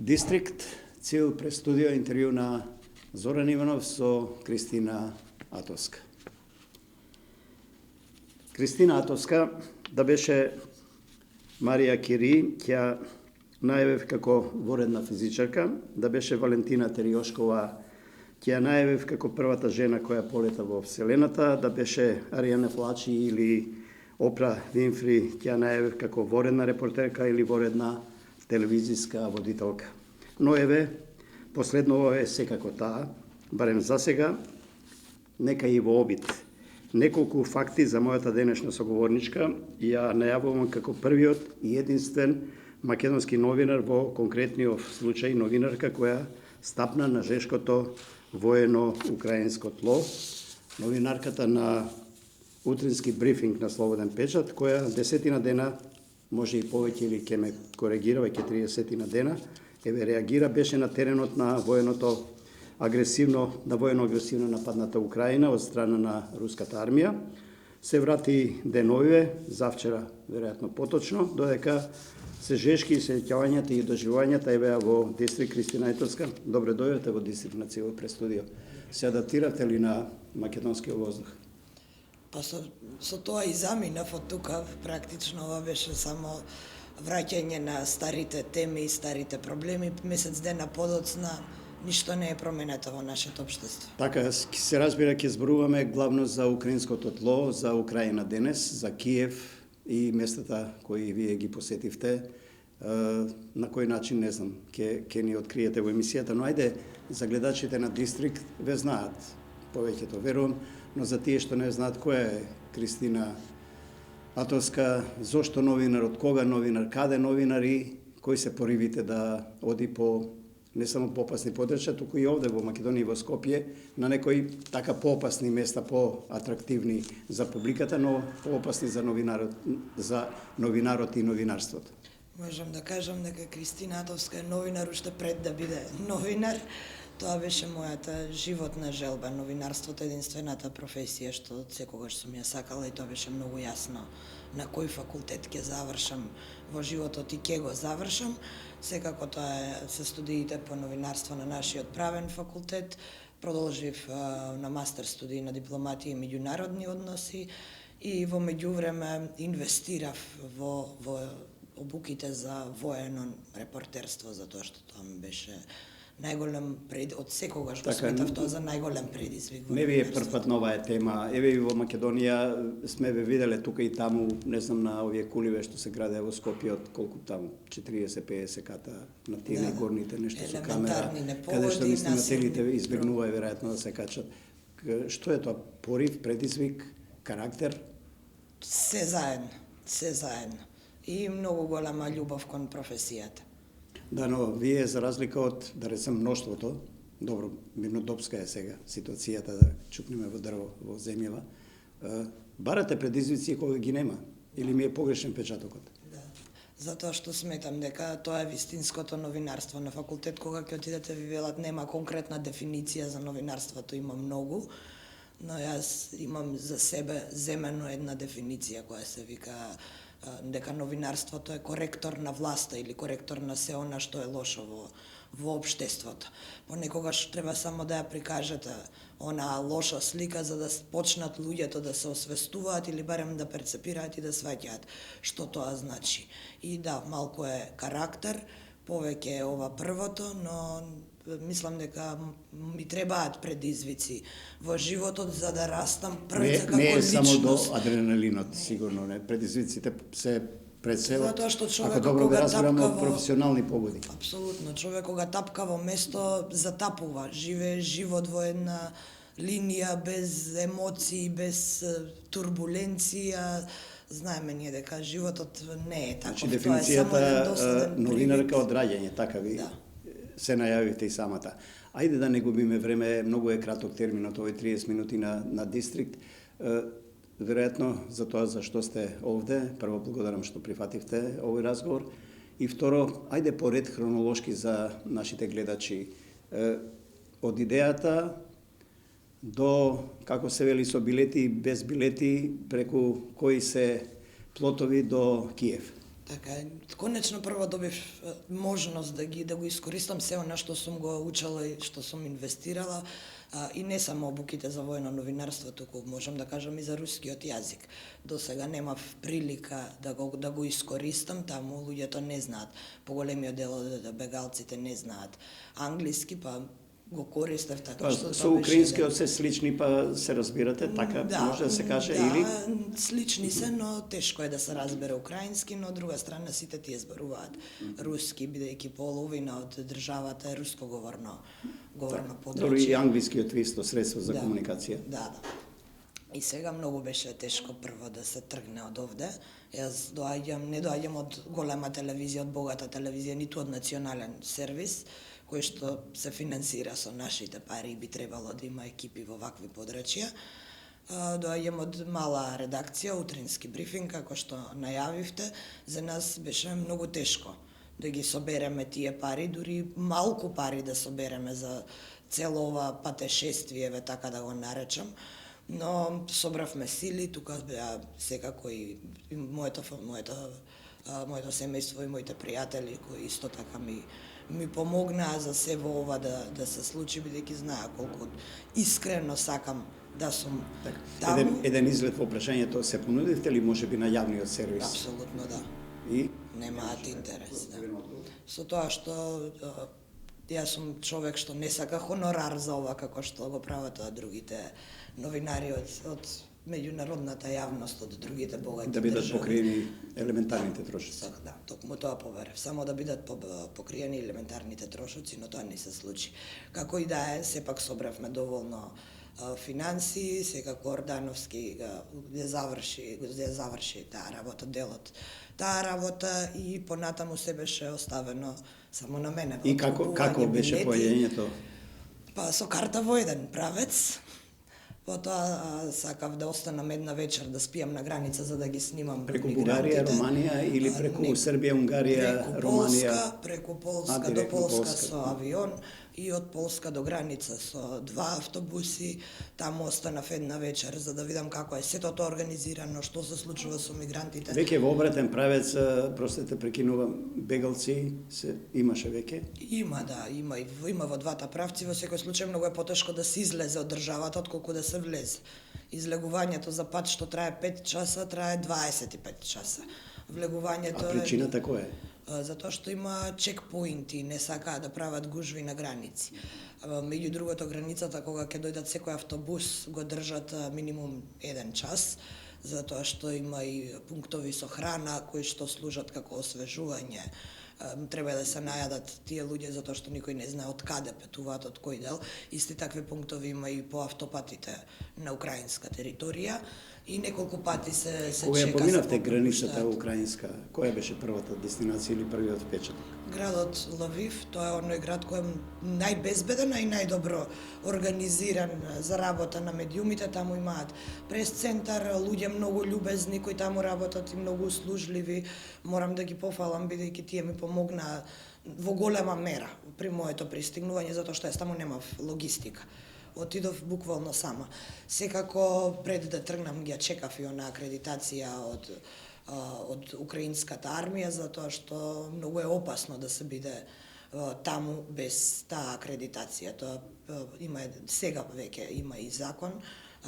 Дистрикт, цел през студио интервју на Зоран Иванов со Кристина Атоска. Кристина Атоска да беше Марија Кири, ќе најавив како воредна физичарка, да беше Валентина Териошкова, ќе најавив како првата жена која полета во Вселената, да беше Аријана Флачи или Опра Винфри, ќе најавив како воредна репортерка или воредна телевизиска водителка. Но еве, последново е секако таа, барем за сега, нека и во обид. Неколку факти за мојата денешна соговорничка, ја најавувам како првиот и единствен македонски новинар во конкретниот случај новинарка која стапна на жешкото воено-украинско тло, новинарката на утрински брифинг на Слободен печат, која 10 дена, може и повеќе или ќе ме коригира, веќе 30 дена, реагира, беше на теренот на воено-агресивно нападната Украина од страна на руската армија. Се врати деновиве, завчера, веројатно поточно, додека се жешки и сеќавањата и доживувањата еве во дистрикт Кристина Атоска. Добре дојдовте во дистрикт на Цивил пред студио. Се адаптиравте ли на македонскиот воздух? Па со тоа и заминав од тука, практично ова беше само враќање на старите теми, старите проблеми, месец дена подоцна, ништо не е променето во нашето општество. Така, се разбира, ќе зборуваме главно за украинското тло, за Украина денес, за Киев и местата кои вие ги посетивте. На кој начин, не знам, ќе ни откриете во емисијата, но ајде, за гледачите на Дистрикт ве знаат повеќето, верувам, но за тие што не знаат која е Кристина Атоска, зошто новинар, од кога новинар, каде новинар и кои се поривите да оди по не само поопасни подрачја, туку и овде во Македонија и во Скопје, на некои така поопасни места, поатрактивни за публиката, но поопасни за новинарот и новинарството. Можам да кажам дека Кристина Атоска е новинар уште пред да биде новинар. Тоа беше мојата животна желба. Новинарството е единствената професија што секогаш сум ја сакала и тоа беше многу јасно на кој факултет ќе завршам во животот и ќе го завршам. Секако тоа се студиите по новинарство на нашиот правен факултет. Продолжив на мастер студии на дипломатија и меѓународни односи и во меѓувреме инвестирав во обуките за воено репортерство, затоа што тоа ми беше најголем од секогаш го сметав тоа за најголем предизвик. Не ви е првпат нова е тема. Еве и во Македонија сме ве виделе тука и таму, не знам, на овие куливе што се граде во Скопје од колку таму 40-50 ката на тие најгорните нешто со камера, каде што мислам на телите избегнува веројатно да се качат. Што е тоа? Порив, предизвик, карактер? Се заедно. И многу голема љубов кон професијата. Да, но вие за разлика од, да речем, мноштвото, добро, мирнодопска е сега ситуацијата да чукнеме во дрво, во земјава, барате предизвици кога ги нема, или ми е погрешен печатокот? Да, затоа што сметам дека тоа е вистинското новинарство. На факултет кога ќе отидете ви велат нема конкретна дефиниција за новинарството, има многу, но јас имам за себе земено една дефиниција која се вика дека новинарството е коректор на власта или коректор на се она што е лошо во општеството. Понекогаш треба само да ја прикажете онаа лоша слика за да почнат луѓето да се освестуваат или барем да перцепираат и да сваќаат што тоа значи. И да, малку е карактер, повеќе е ова првото, но мислам дека ми требаат предизвици во животот за да растам како личност. Не е само до адреналинот, сигурно не. Предизвиците се преселат, ако добро го разбираме, од професионални погоди. Апсолутно. Човек кога тапка во место, затапува. Живее живот во една линија без емоции, без турбуленција. Знаеме ние дека животот не е таков. Значи, дефиницијата новинарка од раѓање, така ви се најавивте и самата. Ајде да не губиме време, многу е краток терминот, овој 30 минути на Дистрикт. Веројатно за тоа за што сте овде, прво благодарам што прифативте овој разговор. И второ, ајде поред хронолошки за нашите гледачи. Од идејата до, како се вели, со билети и без билети, преку кои се плотови до Киев. Така, конечно прво добив можност да го искористам се она што сум го учела и што сум инвестирала, и не само обуките за воено новинарство, туку можам да кажам и за рускиот јазик. До сега немав прилика да го искористам, таму луѓето не знаат, поголемиот дел од бегалците не знаат англиски, па го користев така што со украинскиот се слични, па се разбирате, така може да се каже, или? Да, слични се, но тешко е да се разбере украински, но од друга страна сите тие зборуваат руски, бидејќи половина од државата е руско говорно подрачје. Дори и англискиот исто средство за комуникација. Да. И сега многу беше тешко прво да се тргне од овде. Јас не доаѓам од голема телевизија, од богата телевизија, ниту од национален сервис, кој што се финансира со нашите пари и би требало да има екипи во вакви подрачја. Доаѓам од мала редакција, утрински брифинг, како што најавивте. За нас беше многу тешко да ги собереме тие пари, дури малку пари да собереме за цело ова патешествие, така да го наречам. Но собравме сили, тука беа секако и моето семејство и моите пријатели кои исто така ми помогнаа за се во ова да се случи, бидејќи знаа колку искрено сакам да сум таму. Еден изглед во прашањето, се понудивте ли можеби на јавниот сервис? Апсолутно да. И? Немаат интерес, да. Со тоа што јас сум човек што не сака хонорар за ова како што го прават другите новинари од меѓународната јавност, од другите богати држави. Да бидат покриени елементарните трошоци. Да, токму тоа поверев. Само да бидат покриени елементарните трошоци, но тоа не се случи. Како и да е, сепак собравме доволно финансии, секако Ордановски ја заврши таа работа, делот таа работа и понатаму се беше оставено само на мене. И како беше поењето? Па со карта во еден правец. Потоа сакав да останам една вечер да спијам на граница за да ги снимам преку Бугарија, Романија или преку Србија, Унгарија, Романија? Преку Полска до Полска со авион и од Полска до граница со 2 автобуси. Таму останав една вечер за да видам како е сето тоа организирано, што се случува со мигрантите. Веќе во обратен правец, простете прекинувам, бегалци имаше веќе? Има, да, има во двата правци, во секој случај многу е потешко да се излезе од државата отколку да се влезе. Излегувањето за пат што трае 5 часа, трае 25 часа. Влегувањето А причината која е? Затоа што има чекпоинти, не сакаат да прават гужви на граници. Меѓу другото, границата кога ќе дојдат секој автобус го држат минимум 1 час, затоа што има и пунктови со храна кои што служат како освежување. Треба да се најадат тие луѓе затоа што никој не знае од каде петуваат, од кој дел. Исти такви пунктови има и по автопатите на украинска територија и неколку пати се чека. Кога ја поминавте границата украинска, која беше првата дестинација или првиот впечаток? Градот Лвив, тоа е оној град кој е најбезбеден и најдобро организиран за работа на медиумите. Таму имаат прес-центар, луѓе многу љубезни кои таму работат и многу услужливи. Морам да ги пофалам бидејќи тие ми помогнаа во голема мера при моето пристигнување, затоа што јас таму немав логистика. Отидов буквално сама. Секако пред да тргнам ги чекав и она акредитација од украинската армија, затоа што многу е опасно да се биде таму без таа акредитација. Тоа има сега веќе има и закон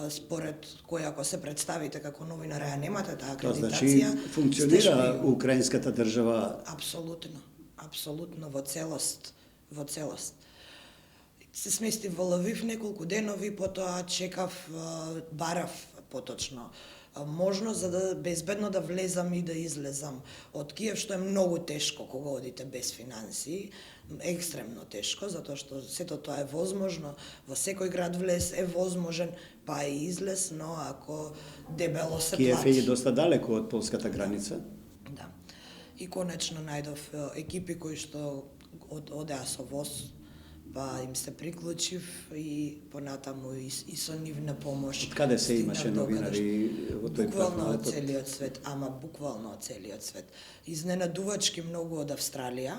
според кој ако се представите како новинар а немате таа акредитација. Значи функционира украинската држава? Апсолутно во целост. Се сместив во Лвив неколку денови, потоа чекав, барав поточно можност за да безбедно да влезам и да излезам од Киев, што е многу тешко кога одите без финансии, екстремно тешко, затоа што сето тоа е возможно, во секој град влез е возможен, па и излез, но ако дебело се плати. Киев е доста далеко од полската граница. Да. И конечно најдов екипи кои што одеа со воз, па им се приклучив и понатаму и со нивна помош. Од каде се имаше новинари во тој пат? Буквално од целиот свет, буквално од целиот свет. Изненадувачки многу од Австралија,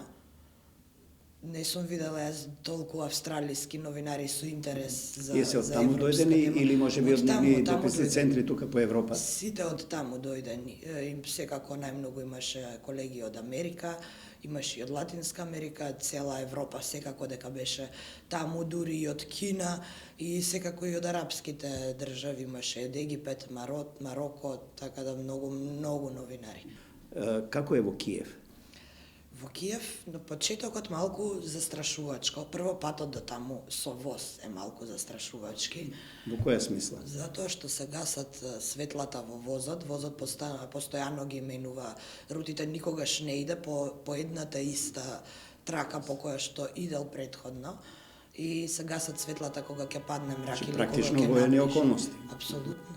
Не сум видела јас толку австралиски новинари со интерес за Јесе од за таму европска дојдени тема. или можеби од нивни таму дописни дојдени. центри тука по Европа? Сите од таму дојдени. Им секако најмногу имаше колеги од Америка, имаше и од Латинска Америка, цела Европа секако дека беше таму, дури и од Кина и секако и од арапските држави имаше, од Египет, Мароко, така да многу новинари. Како е во Киев? Во Киев на почетокот малку застрашувачко. Прво патот до таму со воз е малку застрашувачки. Во која смисла? Затоа што се гасат светлата во возот, постојано ги менува рутите, никогаш не иде по едната иста трака по која што идел предходно и се гасат светлата кога ќе падне мрак или кога практично ќе воени наближи. околности. Апсолутно.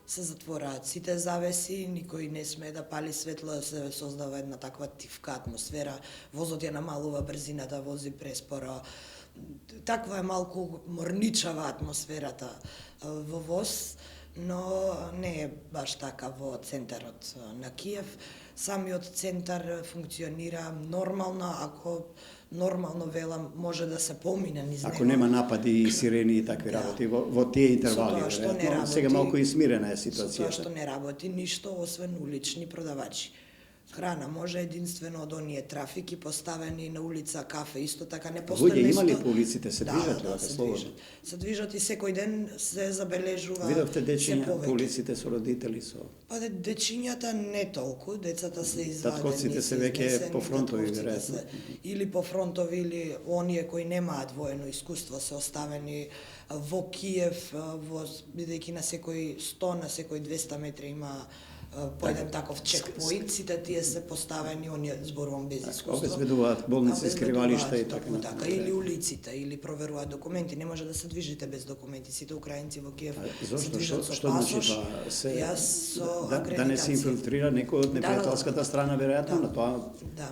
Се затвораат сите завеси, никој не смее да пали светло, се создава една таква тивка атмосфера, возот ја намалува брзината, вози преспоро. Таква е малку морничава атмосферата во воз, но не е баш така во центарот на Киев. Самиот центар функционира нормално, ако нормално велам може да се помине низ него. Ако нема напади и сирени и такви работи во тие интервали, Со тоа што не веројатно, работи, сега малку и смирена е Со тоа ситуацијата. што не работи ништо освен улични продавачи. Храна може единствено од оние трафики поставени на улица, кафе, исто така не постои Луѓе има ли место. по улиците, се движат Да, вака се слободно? движат. Се движат и секој ден се забележува. Видовте се дечиња по повеќе. улиците со родители со Па дечињата не толку, децата се извадени. Татковците се веќе изнесени, по фронтови, татковците веројатно. се или по фронтови или оние кои немаат воено искуство се оставени во Киев, бидејќи на секој 100, на секој 200 метри има по еден таков чекпоинт, сите тие се поставени, оние зборувам без искуство. обезбедуваат болници, скривалишта и така Токму натаму. така, или улиците, или проверуваат документи. Не може да се движите без документи. Сите украинци во Киев се Зошто? движат со Што значи пасош. тоа? Јас со Да не се акредитација. инфилтрира некој од непријателската страна, веројатно, на тоа. Да.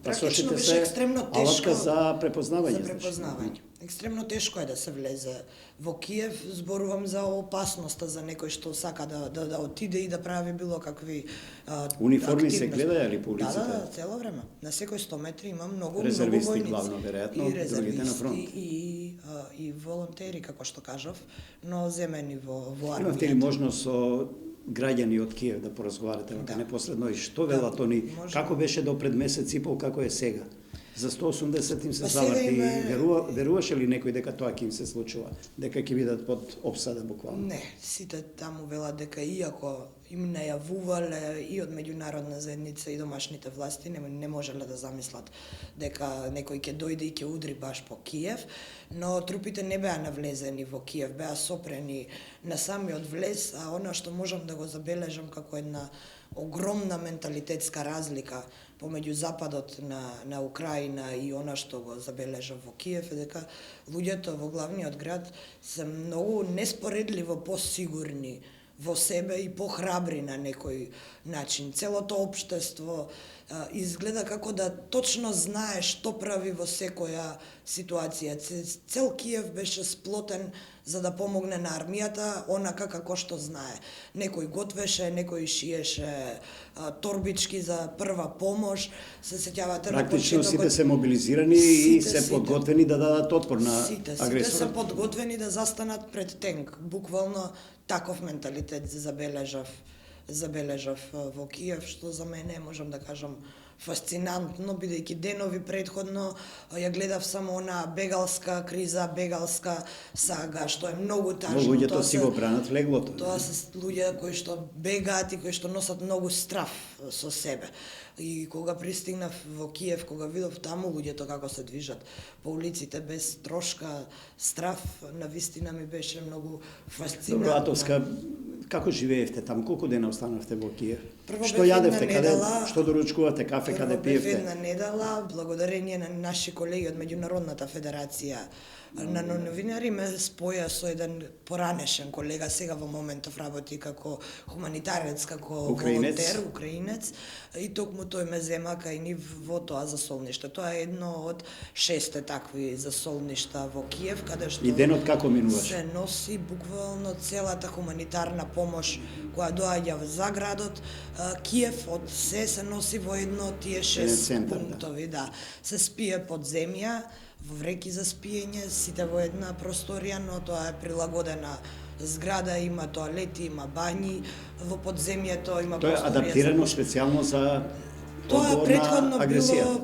Пасошите Практично беше се екстремно тешко алатка за препознавање. За препознавање. Екстремно тешко е да се влезе во Киев, зборувам за опасноста за некој што сака да отиде и да прави било какви Униформи се активности. гледаја ли по улиците? Да, цело време. На секој 100 метри има многу Резервисти војници. главно, веројатно, И другите на резервисти, фронт. и волонтери, како што кажав, но земени во Имавте ли армијата. можност со граѓани од Киев да поразговарате непосредно и што велат они? може. Како беше до пред месец и пол, како е сега? За 180 им се Па сега заврти. има- Веруваше ли некој дека тоа ќе им се случува? Дека ќе бидат под обсада буквално? Не, сите таму велат дека иако им најавувале и од меѓународна заедница и домашните власти, не можеле да замислат дека некој ќе дојде и ќе удри баш по Киев, но трупите не беа навлезени во Киев, беа сопрени на самиот влез, а она што можам да го забележам како една огромна менталитетска разлика помеѓу западот на Украина и она што го забележав во Киев е дека луѓето во главниот град се многу неспоредливо посигурни во себе и похрабри на некој начин. Целото општество изгледа како да точно знае што прави во секоја ситуација. Цел Киев беше сплотен за да помогне на армијата, онака како што знае. Некој готвеше, некој шиеше торбички за прва помош, се сеќавате на Практично почетокот. сите се мобилизирани и Сите. се подготвени да дадат отпор на Сите се агресорот. подготвени да застанат пред тенк. Буквално таков менталитет забележав во Киев, што за мене можам да кажам фасцинантно, бидејќи денови предходно ја гледав само она бегалска криза, бегалска сага, што е многу Но тажно. луѓето Тоа си се- го бранат леглото. Тоа се луѓе кои што бегаат и кои што носат многу страф со себе. И кога пристигнав во Киев, кога видов таму луѓето како се движат по улиците без трошка страф, навистина ми беше многу фасцинантно. Добро, Атовска, како живеевте таму? Колку дена останавте во Киев? Прво Што бев јадевте? една Каде? недела. Што доручкувате? Кафе? Каде Прво бев пиевте? една недела, благодарение на наши колеги од Меѓународната федерација На новинари ме споја со еден поранешен колега, сега во моментов работи како хуманитарец, како волонтер, украинец, и токму тој ме зема кај нив во тоа засолниште. Тоа е едно од 6 такви засолништа во Киев, каде што И денот како минуваш? Се носи буквално целата хуманитарна помош која доаѓа за градот Киев, од се носи во едно од тие 6 пунктови, да. Се спие под земја, во вреки за спиење, сите во една просторија, но тоа е прилагодена зграда, има тоалети, има бањи, во подземјето има просторија. Тоа е адаптирано специјално за Тоа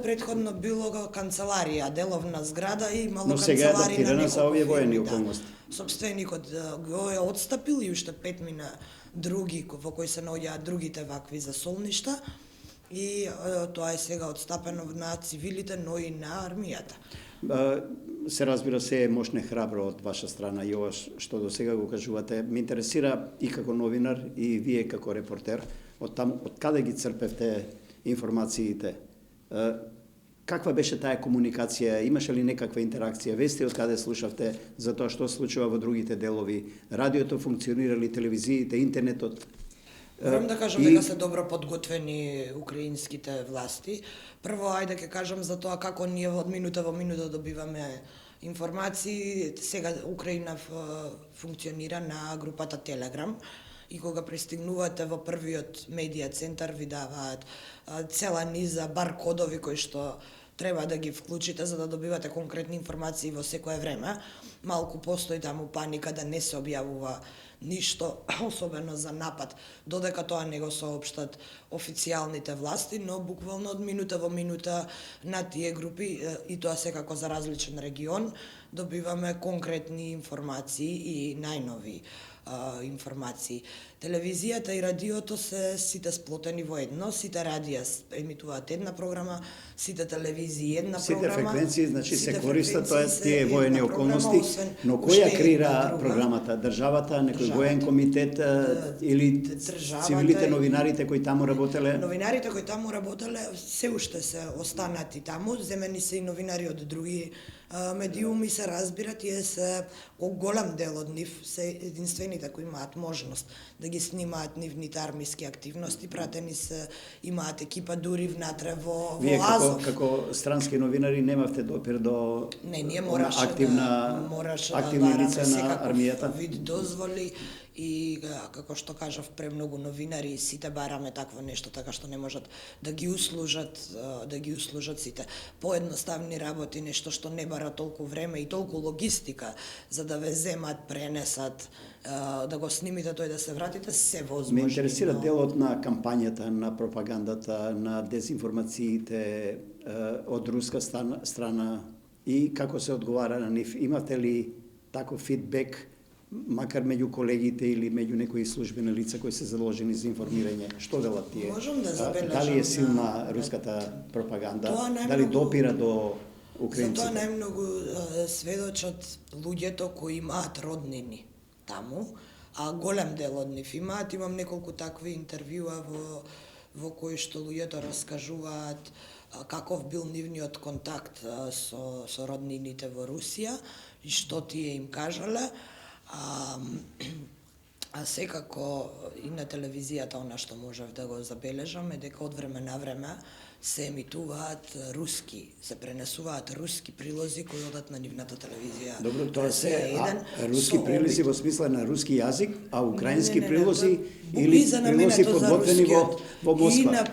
предходно било канцеларија, деловна зграда и мало канцеларија. Но сега е адаптирана за овие воени околности. Собственикот го е отстапил и уште 5 мина други во кои се наоѓаат другите вакви засолништа, и тоа е сега отстапено на цивилите, но и на армијата. Се разбира, се е мощно храбро од ваша страна и ова што до сега го кажувате. Ме интересира и како новинар и вие како репортер, од каде ги црпевте информациите? Каква беше таа комуникација? Имаше ли некаква интеракција? Вести од каде слушавте за тоа што случува во другите делови? Радиото функционира ли, телевизиите, интернетот? Морам да кажам дека се добро подготвени украинските власти. Прво, ајде ќе кажам за тоа како ние од минута во минута добиваме информации. Сега Украина функционира на групата Телеграм, и кога пристигнувате во првиот медија центар ви даваат цела низа баркодови кои што треба да ги вклучите за да добивате конкретни информации во секое време. Малку постои таму паника да не се објавува ништо, особено за напад, додека тоа не го соопштат официјалните власти, но буквално од минута во минута на тие групи, и тоа секако за различен регион, добиваме конкретни информации и најнови информации. Телевизијата и радиото се сите сплотени во едно, сите радија емитуваат една програма, сите телевизии една програма. Сите фреквенции, значи се користат тоа тие воени околности, но кој ја креира програмата? Државата, некој воен комитет или цивилите новинарите кои таму работеле? Новинарите кои таму работеле се уште се останати таму, земени се и новинари од други медиуми, се разбира, тие се голем дел од нив се единствените кои имаат можност да ги снимаат нивните армиски активности, пратени се, имаат екипа дури внатре во Азов. Вие како странски новинари немавте допир до ние активни лица на армијата? Вид дозволи, и како што кажав, премногу новинари сите бараме такво нешто, така што не можат да ги услужат сите поедноставни работи, нешто што не бара толку време и толку логистика за да ве земат, пренесат, да го снимите тој да се вратите, се возможно. Ме интересира делот на кампањата, на пропагандата, на дезинформациите од руска страна и како се одговара на нив. Имате ли таков фидбек, макар меѓу колегите или меѓу некои службени лица кои се заложени за информирање? Што велат тие? Можам да забележам. Дали е силна руската пропаганда? Дали допира до украинците? За тоа најмногу сведочат луѓето кои имаат роднини таму, а голем дел од нив имаат. Имам неколку такви интервјуа во кои што луѓето раскажуваат каков бил нивниот контакт со роднините во Русија и што тие им кажале. А секако и на телевизијата она што можев да го забележам е дека од време на време се емитуваат руски, се пренесуваат руски прилози кои одат на нивната телевизија. Добро, тоа се руски прилози во смисла на руски јазик, а украински прилози или прилози подготвени во Москва.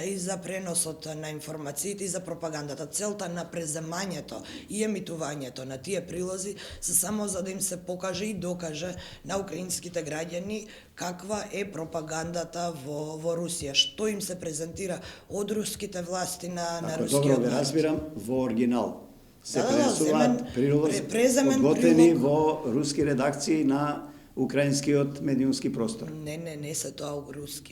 И за преносот на информациите и за пропагандата. Целта на преземањето и емитувањето на тие прилози се само за да им се покаже и докаже на украинските граѓани каква е пропагандата во Русија, што им се презентира од руските власти на рускиот народ. Ако добро разбирам, во оригинал се пренесуваат прилози подготвени во руски редакции на украинскиот медиумски простор. Не се тоа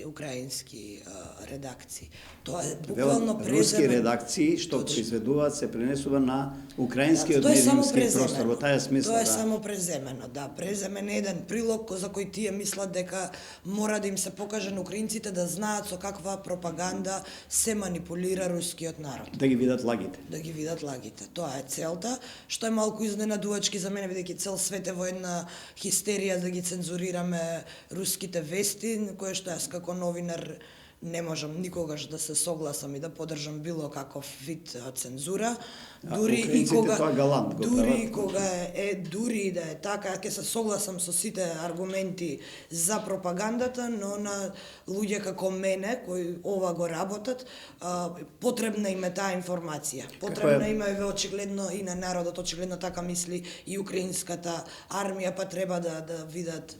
украински редакции. Тоа е Велат, буквално руски редакции што произведуваат се пренесува на украинскиот медиумски простор, во таа смисла. Тоа е само преземено, да, преземен е еден прилог за кој тие мислат дека мора да им се покаже на украинците да знаат со каква пропаганда се манипулира рускиот народ. Да ги видат лагите. Да ги видат лагите. Тоа е целта, што е малку изненадувачки за мене, бидејќи цел свет е во една хистерија да ги цензурираме руските вести, кое што јас како новинар не можам никогаш да се согласам и да поддржам било каков вид цензура. Дури и кога дури и да е така, ќе се согласам со сите аргументи за пропагандата, но на луѓе како мене кои ова го работат, потребна им е таа информација. Потребна им е очигледно и на народот, очигледно така мисли и украинската армија, па треба да видат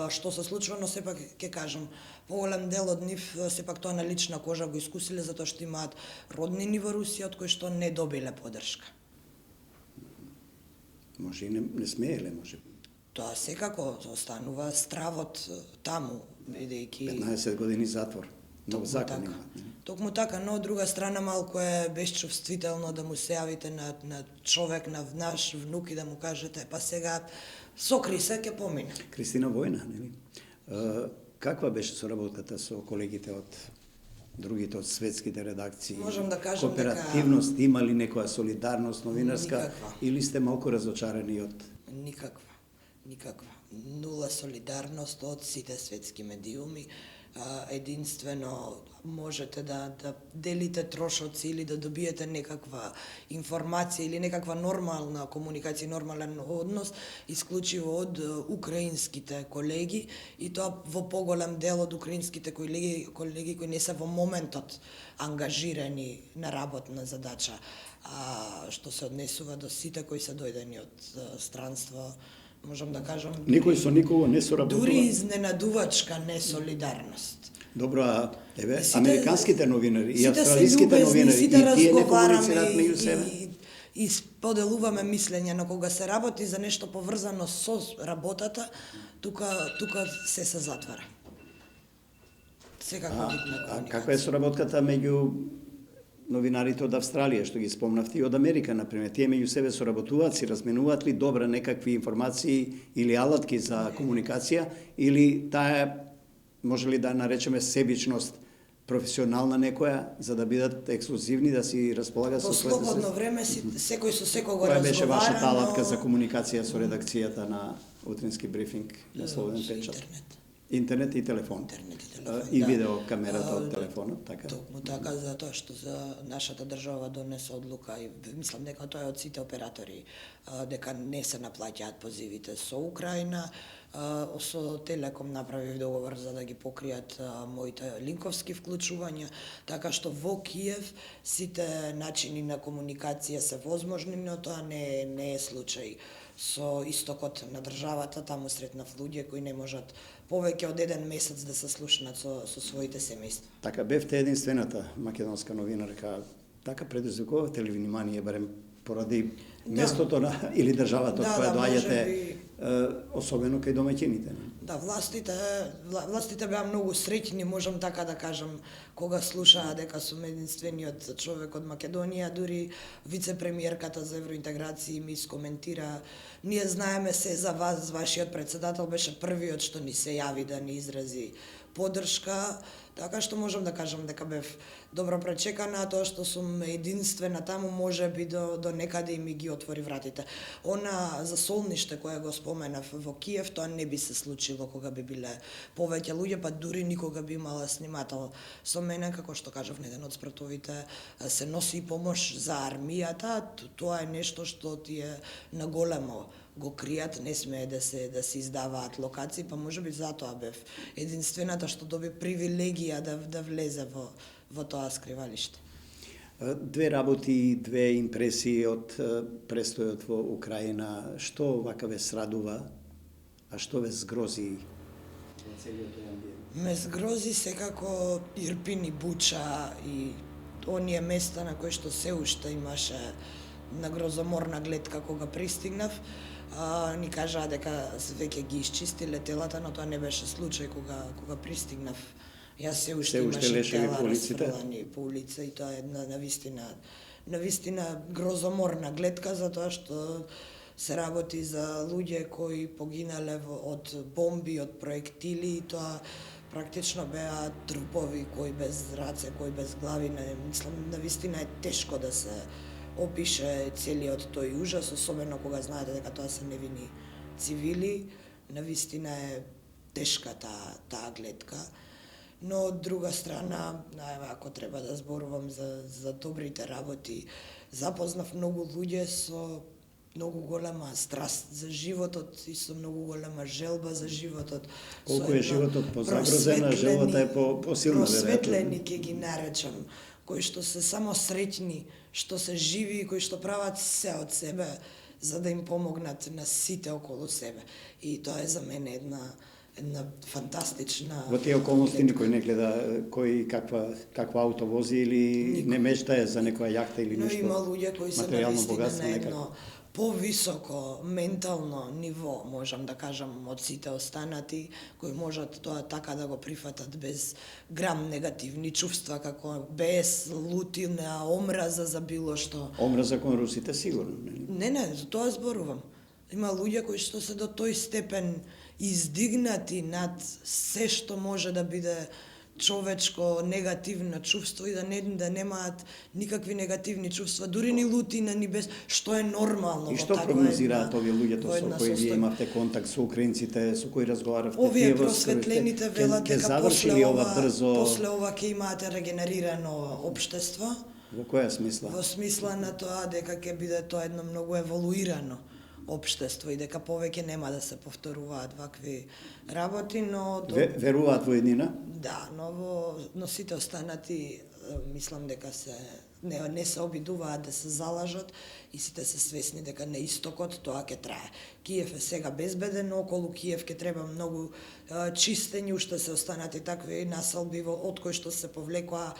што се случува, но сепак ќе кажам, поголем дел од нив сепак тоа на лична кожа го искусиле затоа што имаат роднини во Русија од кои што не добиле поддршка. Може и не смееле, може. Тоа секако останува стравот таму, бидејќи 15 години затвор. Нов закон имаат. Токму така, но од друга страна малку е безчувствително да му се јавите на човек, на наш внук и да му кажете, па сега сокри се ќе помине. Кристина Војна, нели? Каква беше соработката со колегите од другите од светските редакции? Можам да кажам кооперативност, има ли некоја солидарност новинарска Никаква. или сте малку разочарани од Никаква. Нула солидарност од сите светски медиуми. Единствено можете да делите трошоци или да добиете некаква информација или некаква нормална комуникација, нормален однос, исклучиво од украинските колеги и тоа во поголем дел од украинските колеги кои не се во моментот ангажирани на работна задача, што се однесува до сите кои се дојдени од странство. Можам да кажам, никој со никого не соработува. Дури изненадувачка несолидарност. Добро, американските новинари и австралиските новинари и тие не комуницираат меѓу себе. И споделуваме мислење, но кога се работи за нешто поврзано со работата, тука се затвара. Секако битна комуникација. Каква е соработката меѓу новинарите од Австралија, што ги спомнавте, и од Америка, например? Тие меѓу себе соработуваат, си разменуваат ли добра некакви информации или алатки за комуникација, или таа може ли да наречеме себичност професионална некоја, за да бидат ексклузивни, да си располага со своите... По слободно време секој со секого разговара. Која беше вашата но... алатка за комуникација со редакцијата на утрински брифинг на Слободен печат? Интернет и телефон. И видео камерата од телефонот, така? Токму така, затоа што за нашата држава донесе одлука и мислам дека тоа е од сите оператори, дека не се наплаќаат позивите со Украина. Со Телеком направив договор за да ги покријат моите линковски вклучувања, така што во Киев сите начини на комуникација се возможни, но тоа не е случај со истокот на државата. Таму сретнав луѓе кои не можат повеќе од еден месец да се слушнат со своите семејства. Така, бевте единствената македонска новинарка, така предизвикувате ли внимание, барем поради местото или државата од која доаѓате, особено кај домаќините? Да, властите беа многу среќни, можам така да кажам, кога слушаа дека сум единствениот човек од Македонија. Дури вице-премиерката за евроинтеграции ми искоментира: ние знаеме се за вас, вашиот председател беше првиот што ни се јави да ни изрази поддршка, така што можам да кажам дека бев добро пречекана, тоа што сум единствена таму можеби до некаде и ми ги отвори вратите. Она за солниште кое го споменав во Киев, тоа не би се случило кога би биле повеќе луѓе, па дури никога би имала снимател со мене, како што кажав на еден од спратовите, се носи и помош за армијата. Тоа е нешто што тие наголемо го кријат, не смее да се издаваат локации, па можеби затоа бев единствената што доби привилегија да влезе во тоа скривалиште. Две работи, две импресии од престојот во Украина. Што вака ве срадува, а што ве згрози во целиот тој амбиент? Ме згрози секако Ирпин и Буча и оние места на кои што се уште имаше на грозоморна гледка кога пристигнав. ни кажаа дека веќе ги исчистиле телата, но тоа не беше случај кога пристигнав. Јас се уште имаше лешеви тела по улиците? расфрлани по улица и тоа е една навистина грозоморна гледка, затоа што се работи за луѓе кои погинале од бомби, од проектили, и тоа практично беа трупови, кои без раце, кои без глави. Мислам, навистина е тешко да се опише целиот тој ужас, особено кога знаете дека тоа се невини цивили. Навистина е тешка таа гледка. Но од друга страна, ако треба да зборувам за добрите работи, запознав многу луѓе со многу голема страст за животот и со многу голема желба за животот. Колку е животот позагрозен, желбата е посилна, просветлени, ќе ги наречам, кои што се само среќни, што се живи и кои што прават се од себе за да им помогнат на сите околу себе. И тоа е за мене една фантастична... Во тие околности никој не гледа кој каква ауто вози или не мечтае за некоја јахта или нешто. Но има луѓе кои се навистина на едно повисоко ментално ниво, можам да кажам, од сите останати, кои можат тоа така да го прифатат без грам негативни чувства, како бес, лутина, омраза за било што. Омраза кон русите сигурно, Не, за тоа зборувам. Има луѓе кои што се до тој степен издигнати над се што може да биде човечко негативно чувство и да немаат никакви негативни чувства, дури ни лутина, ни без, што е нормално. И што прогнозираат овие луѓето со кои вие имавте контакт со украинците, со кои разговаравте? Овие просветлените велат дека после ова ќе имаате регенерирано општество. Во која смисла? Во смисла на тоа дека ќе биде тоа едно многу еволуирано општество и дека повеќе нема да се повторуваат вакви работи, но... Веруваат во еднина? Да, но сите останати, мислам дека не се обидуваат да се залажат и сите се свесни дека на истокот тоа ќе трае. Киев е сега безбеден, околу Киев ќе треба многу чистење, уште се останати такви населби од кои што се повлекоа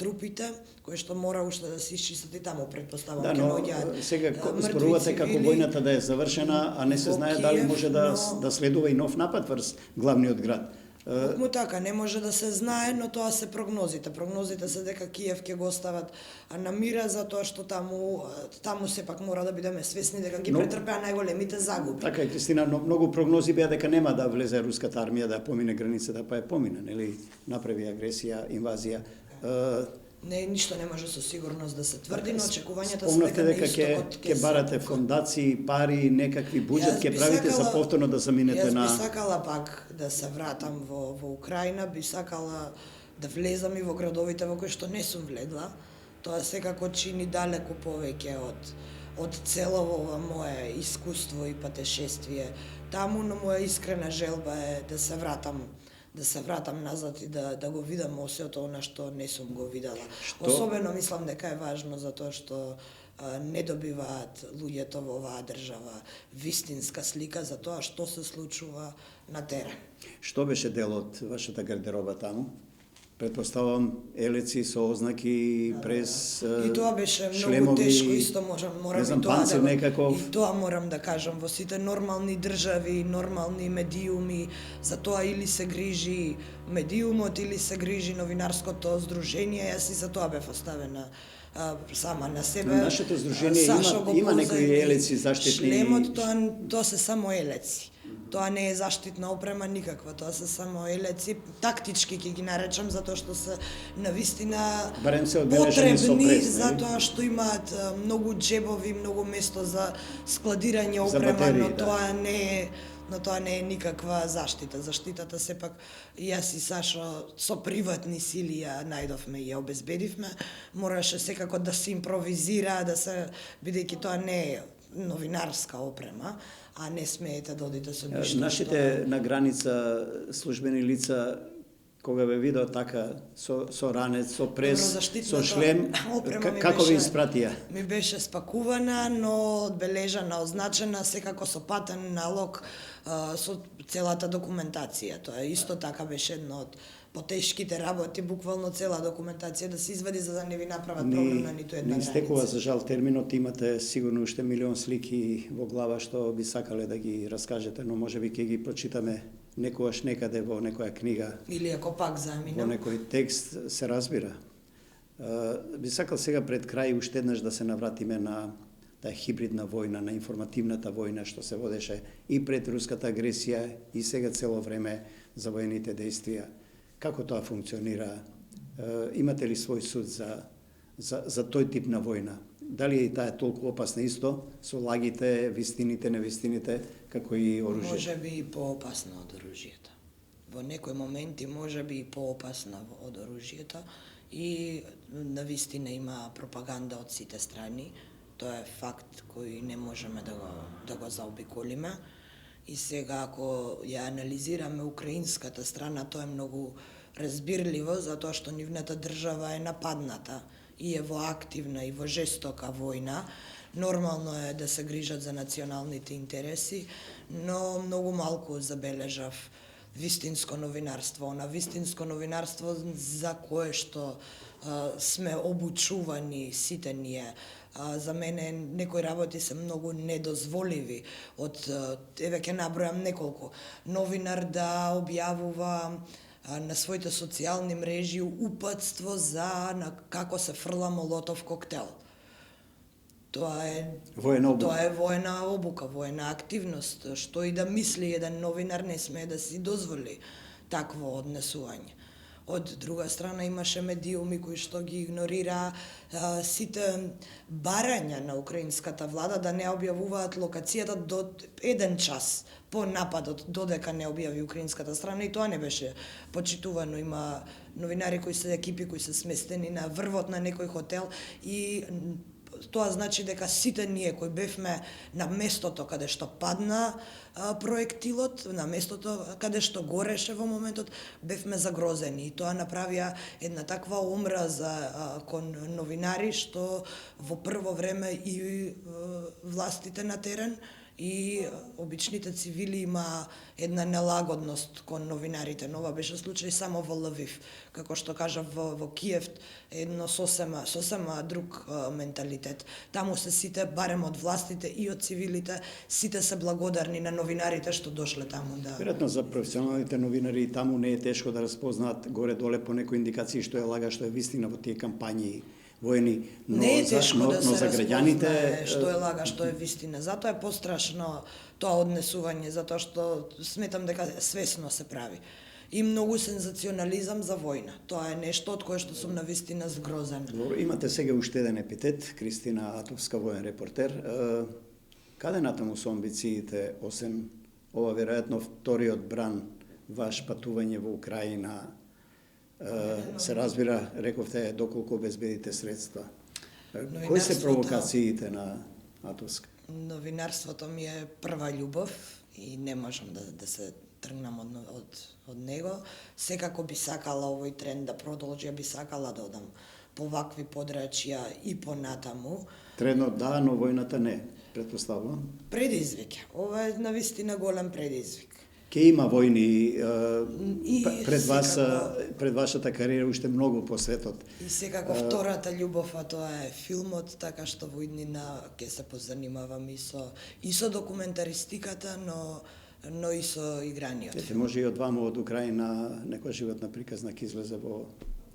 трупите, кои што мора уште да се исчистат и таму предпоставам ќе наоѓаат. Сега зборувате како војната да е завршена, а не се знае дали може да следува и нов напад врз главниот град. Токму така, не може да се знае, но тоа се прогнозите. Прогнозите се дека Киев ќе го остават на мира, затоа што таму сепак мора да бидеме свесни дека ги претрпеа најголемите загуби. Така е, Кристина, но многу прогнози беа дека нема да влезе руската армија да помине границата, па е помина, нели? Направи агресија, инвазија. Ништо не може со сигурност да се тврди, но очекувањата се дека ќе барате фондации, пари, некакви буџет, ќе правите за повторно да заминете на... Јас би сакала пак да се вратам во Украина, би сакала да влезам и во градовите во кои што не сум влегла. Тоа секако чини далеку повеќе од цело ова мое искуство и патешествие таму, но моја искрена желба е да се вратам назад и да го видам осето она што не сум го видела. Особено мислам дека е важно затоа што не добиваат луѓето во оваа држава вистинска слика за тоа што се случува на терен. Што беше дел од вашата гардероба таму? Предпоставам елеци со ознаки през и тоа беше многу шлемови, тешко, исто морам некаков... тоа морам да кажам, во сите нормални држави, нормални медиуми, за тоа или се грижи медиумот или се грижи новинарското здружение, јас и за тоа бев оставена сама на себе. На нашето здружение има некои елеци заштитни. Шлемот тоа се само елеци. Тоа не е заштитна опрема никаква, тоа се само елеци, тактички ќе ги наречам, затоа што се навистина потребни, затоа што имаат многу џебови, многу место за складирање опрема, но тоа не е никаква заштита. Заштитата сепак јас и Сашо со приватни сили ја најдовме и ја обезбедивме. Мораше секако да се импровизира, бидејќи тоа не е новинарска опрема, а не смеете да одите со ништо. Нашите на граница службени лица кога ве видов така со ранец, со прес, со шлем, опрема како ви испратија? Ми беше спакувана, но одбележана, означена секако со патен налог со целата документација. Тоа исто така беше едно од потешките работи, буквално цела документација да се извади за да не ви направат проблем на ниту една граница. Не истекува граница. за жал терминот, имате сигурно уште милион слики во глава што би сакале да ги раскажете, но можеби ќе ги прочитаме некогаш некаде во некоја книга. Или ако пак Во заминам. некој текст се разбира. Би сакал сега пред крај уште еднаш да се навратиме на таа хибридна војна, на информативната војна што се водеше и пред руската агресија и сега цело време за воените действија. Како тоа функционира? Имате ли свој суд за тој тип на војна? Дали е таа толку опасна исто со лагите, вистините, невистините, како и оружјето? Може би и поопасна од оружјето. Во некои моменти може би и поопасна од оружјето и навистина има пропаганда од сите страни. Тоа е факт кој не можеме да го заобиколиме. И сега ако ја анализираме украинската страна, тоа е многу разбирливо, затоа што нивната држава е нападната и е во активна и во жестока војна. Нормално е да се грижат за националните интереси, но многу малку забележав вистинско новинарство. Она вистинско новинарство за кое што сме обучувани сите ние. За мене некои работи се многу недозволиви. Еве ќе набројам неколку. Новинар да објавува на своите социјални мрежи упатство за како се фрла молотов коктел. Тоа е воена обука, воена активност. Што и да мисли еден новинар, не смее да си дозволи такво однесување. Од друга страна имаше медиуми кои што ги игнорира сите барања на украинската влада да не објавуваат локацијата до 1 час по нападот, додека не објави украинската страна, и тоа не беше почитувано. Има новинари кои се екипи кои се сместени на врвот на некој хотел и тоа значи дека сите ние кои бевме на местото каде што падна проектилот, на местото каде што гореше во моментот, бевме загрозени. И тоа направија една таква омраза кон новинари што во прво време и властите на терен и обичните цивили има една нелагодност кон новинарите. Но ова беше случај само во Лвив. Како што кажав, во Киев едно сосема друг менталитет. Таму се сите, барем од властите и од цивилите, сите се благодарни на новинарите што дошле таму да... Веројатно за професионалните новинари таму не е тешко да разпознаат горе-доле по некои индикации што е лага, што е вистина во тие кампањи воени, но не е тешко да се за граѓаните што е лага, што е вистина. Затоа е пострашно тоа однесување, затоа што сметам дека свесно се прави. И многу сензационализам за војна. Тоа е нешто од кое што сум навистина згрозена. Добро, имате сега уште еден епитет, Кристина Атовска, воен репортер. Каде натаму со амбициите, осем ова веројатно вториот бран, ваш патување во Украина, се разбира, рековте, доколку обезбедите средства. Кои се провокациите на Атовска? Новинарството ми е прва љубов и не можам да се тргнам од него. Секако би сакала овој тренд да продолжи, би сакала да одам по вакви подрачја и понатаму. Трендот да, но војната не, претпоставувам. Предизвик. Ова е навистина голем предизвик. Ке има војни пред вашата кариера уште многу по светот. И секако втората љубов, а тоа е филмот, така што во иднина ќе се позанимавам и со документаристиката, но и со играниот. Ете, може и од вама од Украина некоја животна приказна ќе излезе во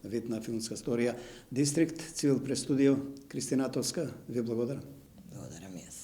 вид на филмска сторија. Дистрикт, Цивил пред студио, Кристина Атовска, ви благодарам. Благодарам јас.